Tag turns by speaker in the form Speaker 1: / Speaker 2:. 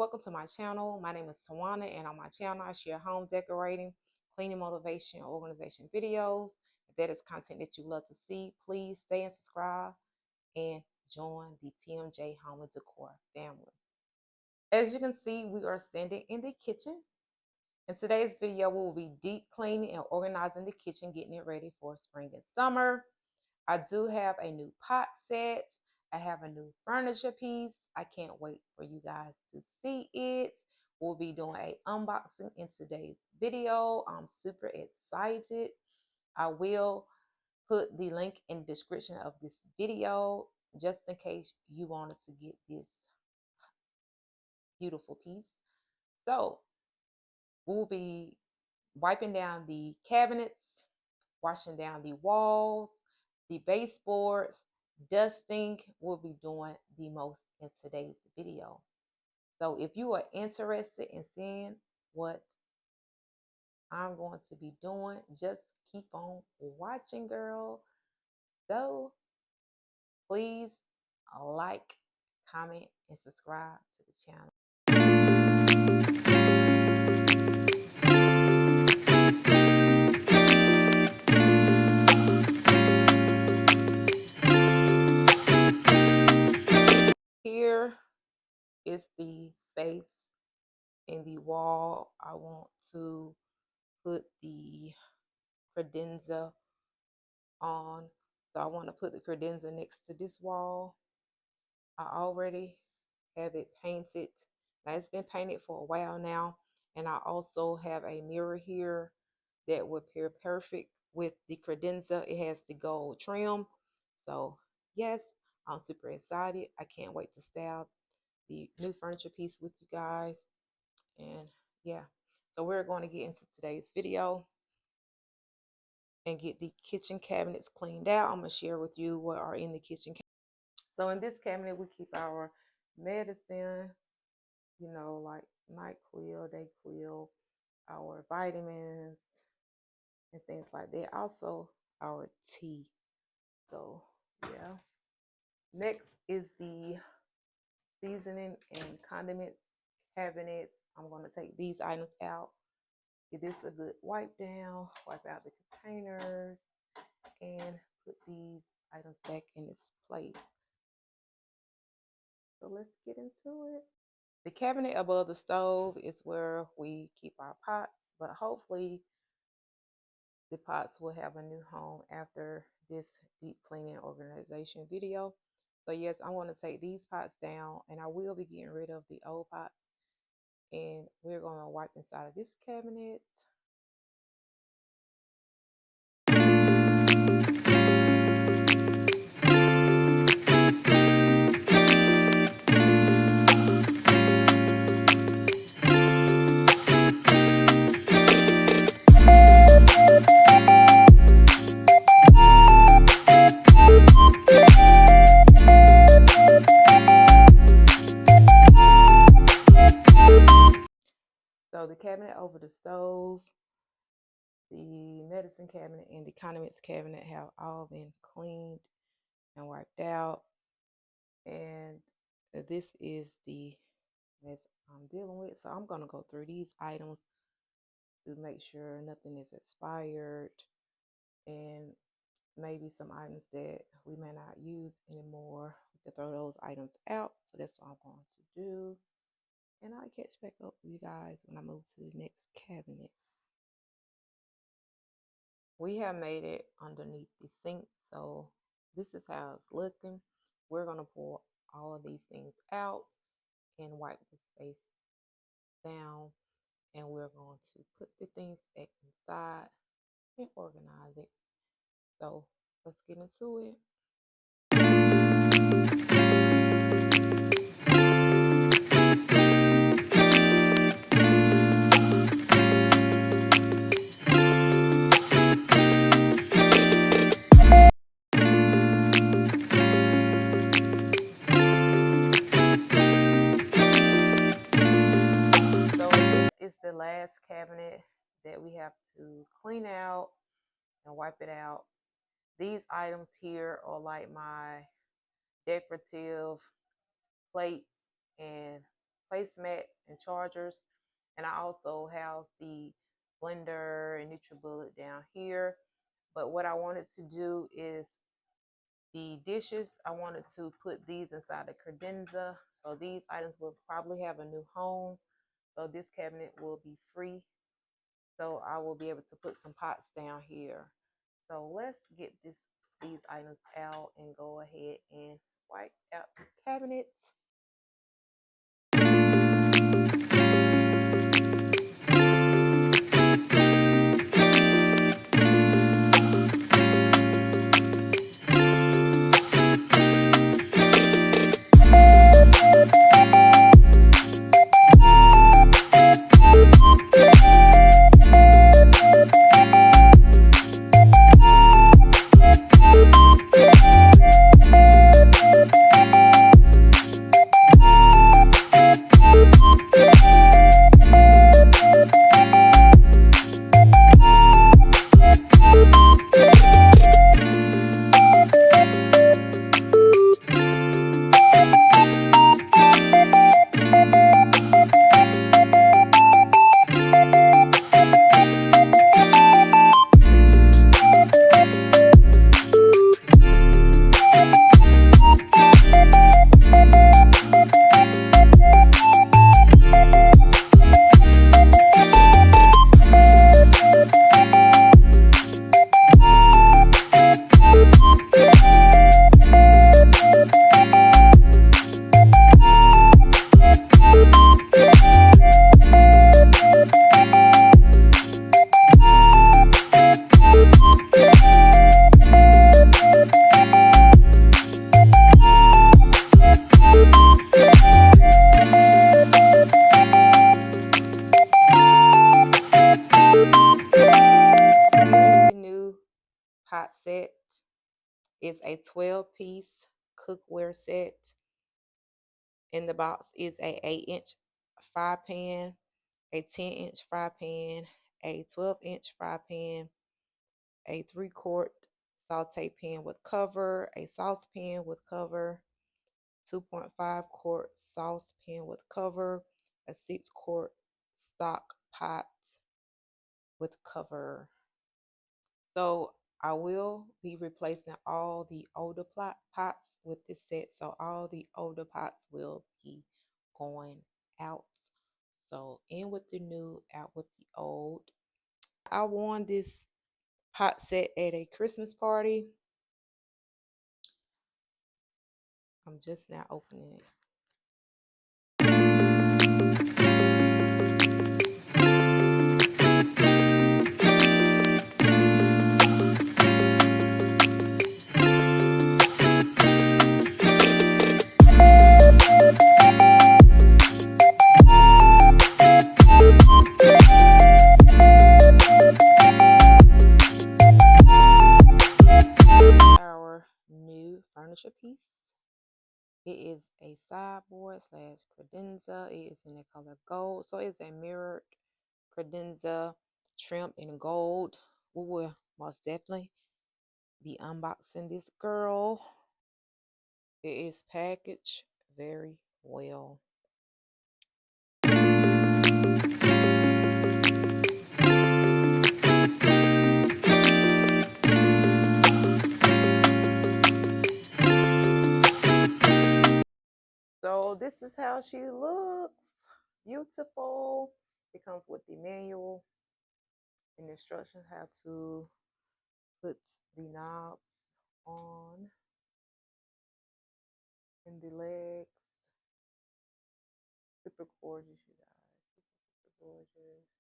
Speaker 1: welcome to my channel. My name is Tawana, and on my channel I share home decorating, cleaning motivation, organization videos. If that is content that you love to see, please stay and subscribe and join the TMJ Home and Decor family. As you can see, we are standing in the kitchen. In today's video, we will be deep cleaning and organizing the kitchen, getting it ready for spring and summer. I do have a new pot set. I have a new furniture piece. I can't wait for you guys to see it. We'll be doing an unboxing in today's video. I'm super excited. I will put the link in the description of this video just in case you wanted to get this beautiful piece. So we'll be wiping down the cabinets, washing down the walls, the baseboards, dusting. We'll be doing the most in today's video. So if you are interested in seeing what I'm going to be doing, just keep on watching, girl. So please like, comment, and subscribe to the channel. Here is the space in the wall. I want to put the credenza on. So I want to put the credenza next to this wall. I already have it painted. Now it's been painted for a while now. And I also have a mirror here that would pair perfect with the credenza. It has the gold trim. So yes, I'm super excited. I can't wait to style the new furniture piece with you guys. And yeah, so we're going to get into today's video and get the kitchen cabinets cleaned out. I'm going to share with you what are in the kitchen cabinet. So in this cabinet, we keep our medicine, you know, like NyQuil, DayQuil, our vitamins, and things like that. Also, our tea. So, yeah. Next is the seasoning and condiment cabinets. I'm going to take these items out. Give this a good wipe down, wipe out the containers, and put these items back in its place. So let's get into it. The cabinet above the stove is where we keep our pots, but hopefully the pots will have a new home after this deep cleaning organization video. So yes, I want to take these pots down, and I will be getting rid of the old pots, and we're going to wipe inside of this cabinet. So the cabinet over the stove, the medicine cabinet, and the condiments cabinet have all been cleaned and wiped out. And this is the mess I'm dealing with. So I'm going to go through these items to make sure nothing is expired, and maybe some items that we may not use anymore. We can throw those items out. So that's what I'm going to do. And I'll catch back up with you guys when I move to the next cabinet. We have made it underneath the sink, so this is how it's looking. We're going to pull all of these things out and wipe the space down, and we're going to put the things back inside and organize it. So let's get into it. Is the last cabinet that we have to clean out and wipe it out. These items here are like my decorative plates and placemats and chargers. And I also have the blender and NutriBullet down here. But what I wanted to do is the dishes, I wanted to put these inside the credenza. So these items will probably have a new home. So this cabinet will be free. So I will be able to put some pots down here. So let's get these items out and go ahead and wipe out the cabinets. Pot set is a 12-piece cookware set. In the box is a 8-inch fry pan, a 10-inch fry pan, a 12-inch fry pan, a 3-quart saute pan with cover, a saucepan with cover, 2.5-quart saucepan with cover, a 6-quart stock pot with cover. So I will be replacing all the older pots with this set. So all the older pots will be going out. So in with the new, out with the old. I won this pot set at a Christmas party. I'm just now opening it. Our new furniture piece. It is a sideboard slash credenza. It is in the color gold. So it's a mirrored credenza trimmed in gold. We will most definitely be unboxing this girl. It is packaged very well. So this is how she looks. Beautiful. It comes with the manual and instructions how to put the knobs on and the legs. Super gorgeous, you guys. Super gorgeous.